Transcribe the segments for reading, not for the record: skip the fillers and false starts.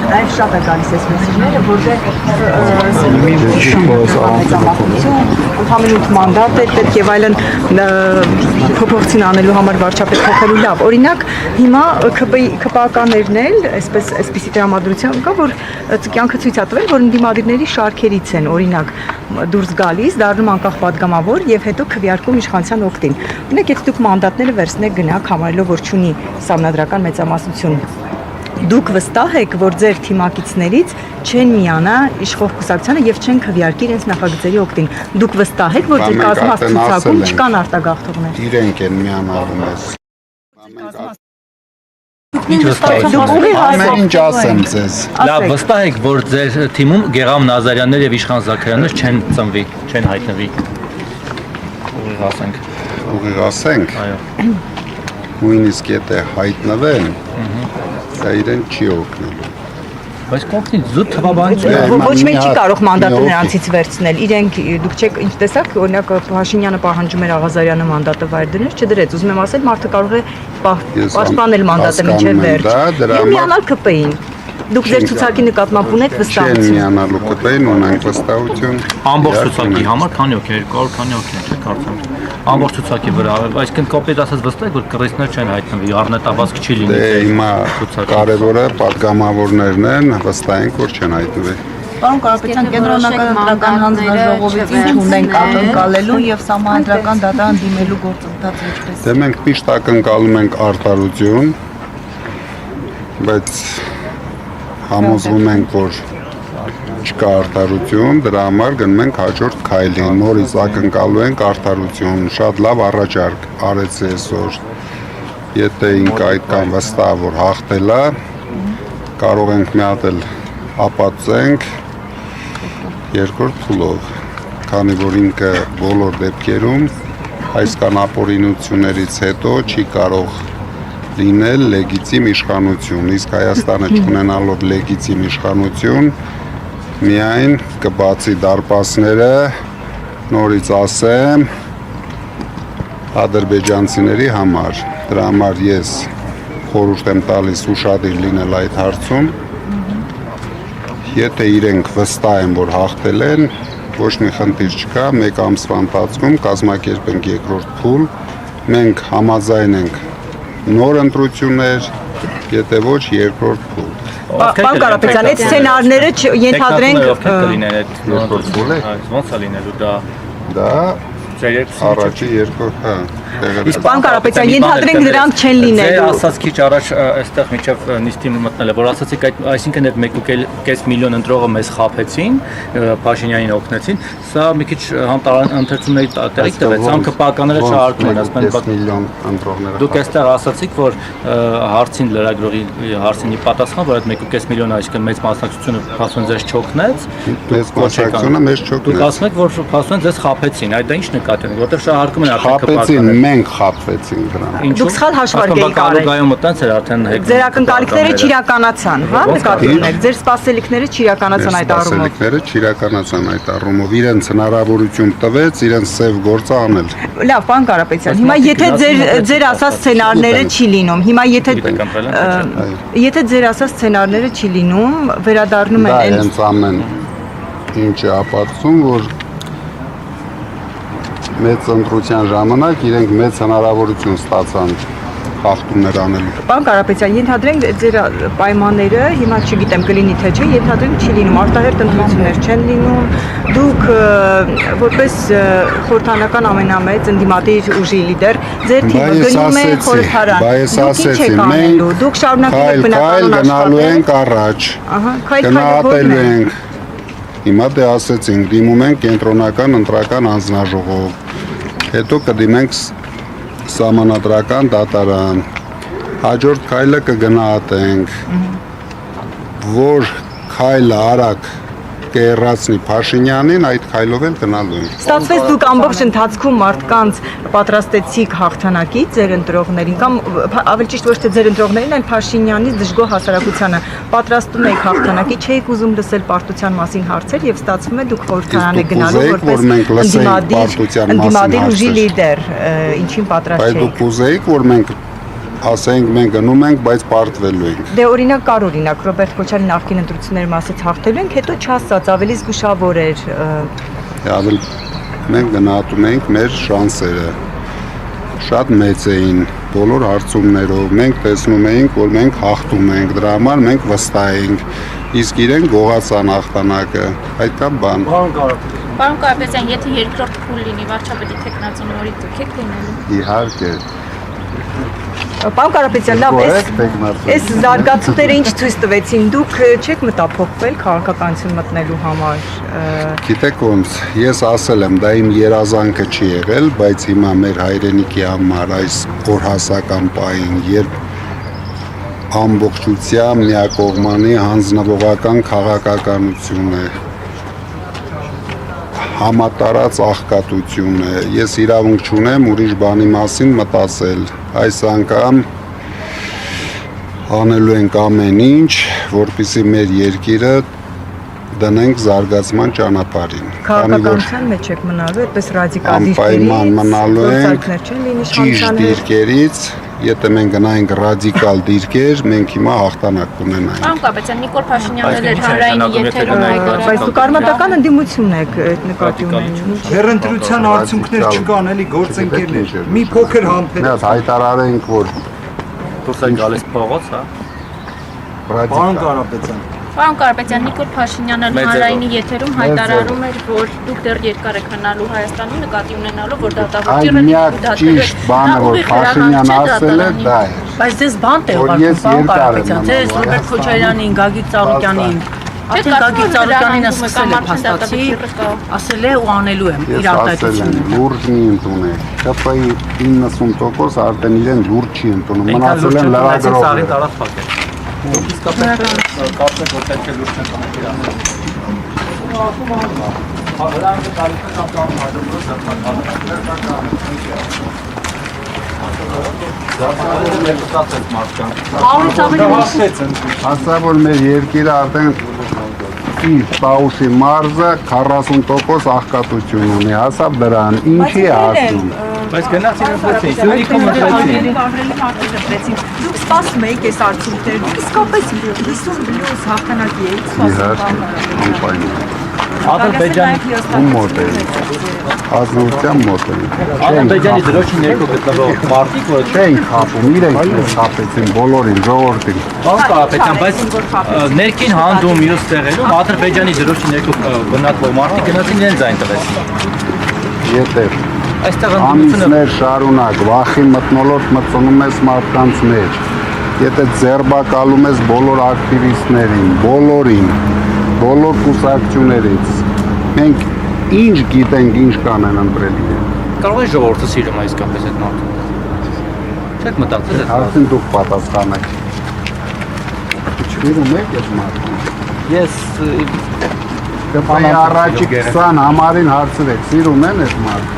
Նաև շատ է գալիս այս մեսիջները, որտեղ ընդհանուր մանդատ է պետք եւ այլն փոփոխություն անելու համար վարչապետ փոխելու լավ։ Օրինակ, հիմա ԿՊԱ-ականներն էլ այսպեսի տրամադրություն կա, որ կյանքը ցույց է տվել, որ ընդդիմադիրների շարքերից են, օրինակ, դուրս գալիս, դառնում անկախ պատգամավոր եւ հետո քվեարկում իշխանության օգտին։ Օրինակ, եթե դուք մանդատները վերցնեք գնաք, համարելով որ չունի սահմանադրական մեծամասնություն, դուք վստահ եք, որ ձեր թիմակիցներից չեն միանա իշխող կուսակցությանը եւ չեն քվեարկի իրենց նախագծերի օգտին։ Դուք վստահ եք, որ ձեր կազմացուցակում չկան արտագաղթողներ։ Իրենք են միանալու մեզ։ Ամեն ինչ ասեմ ձեզ։ Լավ, վստահ եք, որ ձեր թիմում Գեղամ Նազարյաններ եւ Իշխան Զաքարյաններ չեն ծնվի, չեն հայտնվի։ Ուղիղ ասենք։ Ուղիղ ասենք։ Այո։ Նույնիսկ եթե հայտնվեն, դա իրեն չի օգնելու։ Բայց կողքին զուտ թվաբանություն։ Ոչ մեկ չի կարող մանդատը նրանցից վերցնել։ Իրենք դուք չեք ինչ տեսակ, օրինակ Փաշինյանը պահանջում էր Աղազարյանը մանդատը վայր դնել, չդրեց։ Ուզում եմ ասել, մարդը կարող է պաշտպանել մանդատը մինչև վերջ։ Եվ միանալ ԿՊ-ին։ Դուք ձեր ցուցակի նկատմամբ ունեք վստահություն։ Չեն միանալու ԿՊ-ին, ունենք վստահություն։ Ամբողջ ցուցակի համար քանի օքեր, 200 քանի օքեր չէ կարծեմ։ Ամբողջ ցուցակի վրա, այսինքն կոպիտ ասած վստահ եք, որ կռիվներ չեն հայտնվի, առնետաբազք չի լինի։ Դե հիմա կարևորը պատգամավորներն են, վստահ ենք, որ չեն հայտնվի։ Պարոն Կարապետյան, կենտրոնական ընտրական հանձնաժողովից ինչ ունենք ակնկալելու եւ սահմանադրական դատարան դիմելու գործընթացը ինչպես։ Դե մենք միշտ ակնկալում ենք արտարություն, բայց համոզվում ենք, որ չկա արտարություն, դրա համար գնում ենք հաջորդ քայլին, նորից ակնկալում ենք արտարություն, շատ լավ առաջարկ արեց այսօր, եթե ինք այդքան վստահ որ հաղթել է, կարող ենք մի հատ էլ ապացուցենք երկրորդ փուլով, քանի որ ինքը բոլոր դեպքերում այսքան ապօրինություններից հետո չի կարող լինել լեգիտիմ իշխանություն, իսկ Հայաստանը չունենալով լեգիտիմ իշխանություն, միայն կբացի դարպասները, նորից ասեմ, ադրբեջանցիների համար, դրա համար ես խորհուրդ եմ տալիս ուշադիր լինել այդ հարցում, եթե իրենք վստահ են, որ հաղթել են, ոչ մի խնդիր չկա, մեկ ամսվա ընթացքում կազմակերպենք երկրորդ փուլ, մենք համաձայն ենք նոր ընտրություններ, եթե ոչ երկրորդ փուլ։ Պարոն Կարապետյան, այդ սցենարները ենթադրենք Ոնց է լինելու դա։ Դա առաջի երկրորդ, Իսկ պարոն Կարապետյան, ենթադրենք նրանք չեն լինելու։ Ձեր ասած քիչ առաջ այստեղ միջև նիստի մտնել է, որ ասացիք այդ, այսինքն այդ 1.5 միլիոն ընտրողը մեզ խաբեցին, Փաշինյանին օգնեցին, սա մի քիչ ընթերցումների տեղիք տվեց, անկպականները չհարկում են, ասում են միլիոն ընտրողները։ Դուք այստեղ ասացիք, որ հարցին լրագրողի հարցինի պատասխան, որ այդ 1.5 միլիոնը այսինքն մեծ մասնակցությունը փաստորեն ձեզ չօգնեց։ Մեծ մասնակցությունը մեզ չօգնեց։ Դուք ասում եք, որ փաստորեն ձեզ խաբեցին, այդ դա ինչ նկատի ունի, որտեղ շահարկում են Խաբեցին, մենք խաբվեցինք դրան։ Դուք սխալ հաշվարկ եք արել։ Գայում մտած էր արդեն հետ։ Ձեր ակնկալիքները չիրականացան, հա, նկատի ունեք։ Ձեր սպասելիքները չիրականացան այդ առումով։ Սպասելիքները չիրականացան այդ առումով։ Իրենց հնարավորություն տվեց իրենց սև գործը անել։ Լավ, պարոն Կարապետյան, հիմա եթե ձեր ասած սցենարները չի լինում, հիմա եթե ձեր ասած սցենարները չի լինում, վերադառնում են այն հենց ամեն ինչը ապացուցում, որ մեծ ընտրության ժամանակ իրենք մեծ հնարավորություն ստացան խախտումներ անելու։ Պարոն Կարապետյան, ենթադրենք ձեր պայմանները, հիմա չգիտեմ կլինի թե չէ, ենթադրենք չի լինում, արտահերթ ընտրություններ չեն լինում, դուք որպես խորհրդանական ամենամեծ ընդդիմադիր ուժի լիդեր, ձեր թիմը գնում է խորհրդարան, դուք ինչ եք անելու, դուք շարունակում եք բնականon գնալու ենք առաջ, գնահատելու ենք, հիմա դե ասեցինք, դիմում ենք կենտրոնական ընտրական հանձնաժողով, հետո կդիմենք սահմանադրական դատարան, հաջորդ քայլը կգնահատենք, որ քայլը արագ կերացնի Փաշինյանին, այդ քայլով էլ գնալու ենք։ Ստացվեց դուք ամբողջ ընթացքում մարդկանց պատրաստեցիք հաղթանակի ձեր ընտրողներին կամ ավելի ճիշտ ոչ թե ձեր ընտրողներին, այլ Փաշինյանից դժգոհ հասարակությանը պատրաստում եք հաղթանակի, չէիք ուզում լսել պարտության մասին հարցեր եւ ստացվում է դուք խորհրդարան եք գնալու որպես ընդդիմադիր ուժի լիդեր, ինչին պատրաստ Բայց չեք։ դուք ուզեիք, որ մենք ասենք մենք գնում ենք, բայց պարտվելու ենք։ Դե օրինակ կար օրինակ Ռոբերտ Քոչարյանի նախկին ընտրությունների մասից հաղթելու ենք, հետո չասած ավելի զգուշավոր էր։ Ավել մենք գնահատում ենք մեր շանսերը։ Շատ մեծ էին բոլոր հարցումներով։ Մենք տեսնում էինք, որ մենք հաղթում ենք, դրա համար մենք վստահ ենք։ Իսկ իրենք գողացան հաղթանակը։ Այդքան բան։ Պարոն Կարապետյան, եթե երկրորդ փուլ լինի վարչապետի թեկնածու նորից դուք եք լինելու։ Իհարկե։ Պարոն Կարապետյան, լավ, այս զարգացումները ինչ ցույց տվեցին, դուք չեք մտափոխվել քաղաքականություն մտնելու համար։ Գիտեք ոնց, ես ասել եմ, դա իմ երազանքը չի եղել, բայց հիմա մեր հայրենիքի համար այս օրհասական պահին, երբ ամբողջությամբ միակողմանի հանձնվողական քաղաքականություն է, համատարած աղքատություն է, ես իրավունք չունեմ ուրիշ բանի մասին մտածել, այս անգամ անելու ենք ամեն ինչ, որպեսզի մեր երկիրը դնենք զարգացման ճանապարհին։ Քաղաքականության մեջ եք մնալու, այդպես ռադիկալ Անպայման մնալու ենք չեն լինի ճիշտ իշխանության հետ։ դիրքերից, եթե մենք գնայինք ռադիկալ դիրքեր, մենք հիմա հաղթանակ կունենայինք։ Պարոն Կարապետյան, Նիկոլ Փաշինյանն էր հանրային եթերում հայտարարել։ Բայց դուք արմատական ընդդիմություն եք այդ նկատի ունենում։ Հերընտրության արդյունքներ չկան, էլի գործընկերներ։ Մի փոքր համբեր։ Մենք հայտարարենք, որ Դուրս են գալիս փողոց, հա։ Պարոն Կարապետյան, Պարոն Կարապետյան, Նիկոլ Փաշինյանը հանրային եթերում հայտարարում էր, որ դուք դեռ երկար եք հնալու Հայաստանում, նկատի ունենալով, որ դատավորի այդ միակ ճիշտ բանը, որ Փաշինյանն ասել է, դա է։ Բայց դες բան տեղարկում, պարոն Կարապետյան, ձեզ Ռոբերտ Քոչարյանին, Գագիկ Ծառուկյանին, արդեն Գագիկ Ծառուկյանին ասել է փաստացի, ասել է ու անելու եմ իր Ես ասել եմ, արտահայտությունը։ լուրջ մի ընդունել։ ԿՊ-ի 90% արդեն իրեն լուրջ չի ընդունում, մնացել են լրագրողները։ Սարին տարած փակ է։ Իսկապես կարծեք որ պետք է լուրջ չանենք իրան։ Հաղթանակը կարիք կամ Հասա որ մեր երկիրը արդեն իր Տաուշի մարզը 40% աղքատություն ունի, հասավ դրան, ինչի է ասում։ Բայց գնացին ընտրեցին, Սյունիքում ընտրեցին։ Դուք սպասում եք այս արդյունքները, դուք իսկապես 50+ հաղթանակի եք սպասում։ Անպայման։ Ադրբեջանի Ում մոտ է։ Ազնության մոտ է։ Ադրբեջանի դրոշի ներքո գտնվող մարտիկ, որ Չեն խապում, իրենք խապեցին բոլորին, ժողովրդին։ Պարոն Կարապետյան, բայց ներքին հանդում մյուս տեղերում Ադրբեջանի դրոշի ներքո գտնվող մարտիկ գնացին իրենց այն տվեցին։ Ետեր։ Այստեղ ընդդիմությունը Ամիսներ շարունակ վախի մթնոլորտ մտցնում ես մարդկանց մեջ։ Եթե ձերբակալում ես բոլոր ակտիվիստներին, բոլորին, բոլոր կուսակցություններից, մենք ինչ գիտենք, ինչ կանեն ընտրել իրեն։ կարող է ժողովուրդը սիրում է իսկապես այդ մարդուն։ Չեք մտածել այդ Արդեն դուք պատասխանեք։ Չվիրում եք այդ մարդուն։ Ես ԿՊ-ի առաջի 20 համարին հարցրեք, սիրում են այդ մարդուն։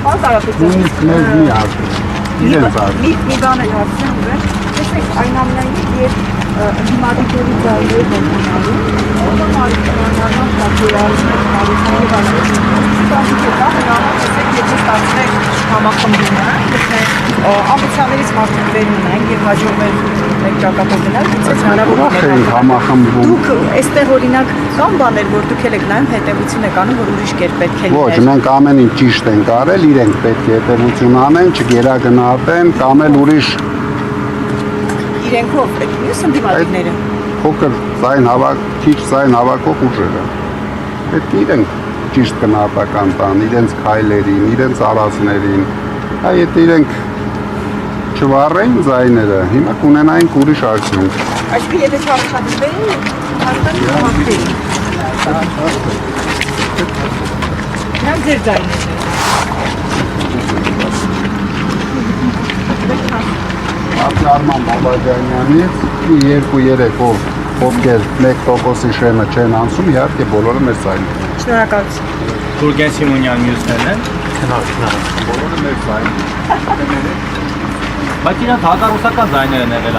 Պարոն Կարապետյան, Նույնիսկ մեզ մի հարցրեք։ Իրենց հարցրեք։ մի բան է հարցնում, վերջ։ Տեսեք, այն ամենայնիվ երբ ընդդիմադիրների ձայնով են ունենալու, ո՞ր մարիքանանան շատերալն են մարիքանի վարդապետը։ Ստանիք է դա, հնարավոր տեսեք, եթե ստացվեք համախմբումը, եթե ամբիցիաներից մարդիկ վեր ունենք եւ հաջողվել մեկ ճակատով գնալ, գուցե հնարավոր Ուրախ ենք համախմբում։ Դուք այստեղ օրինակ կան բաներ, որ դուք եք նայում հետևություն եք անում, որ ուրիշ կերպ պետք է Ոչ, լիներ։ մենք ամեն ինչ ճիշտ ենք արել, իրենք պետք է հետևություն անեն, չգերագնահատեն, կամ էլ ուրիշ Իրենքով այդ մյուս ընդդիմադիրները։ փոքր ձայն հավաք, քիչ ձայն հավաքող ուժերը։ Պետք է իրենք ճիշտ գնահատական տան, իրենց քայլերին, իրենց արածներին։ Այ եթե իրենք չվառեն ձայները, հիմա կունենայինք ուրիշ արդյունք։ Այսինքն եթե չառաջադրվեին, հաստատ կհաղթեին։ Նրանք ձեր ձայներն են։ Արման Բաբաջանյանից 2-3 օր ովքեր 1%-ի շեմը չեն անցում, իհարկե բոլորը մեր ձայն։ Շնորհակալություն։ Գուրգեն Սիմոնյան մյուսներն են։ Բոլորը մեր ձայն։ Բայց իրանք հակառուսական ձայներ են եղել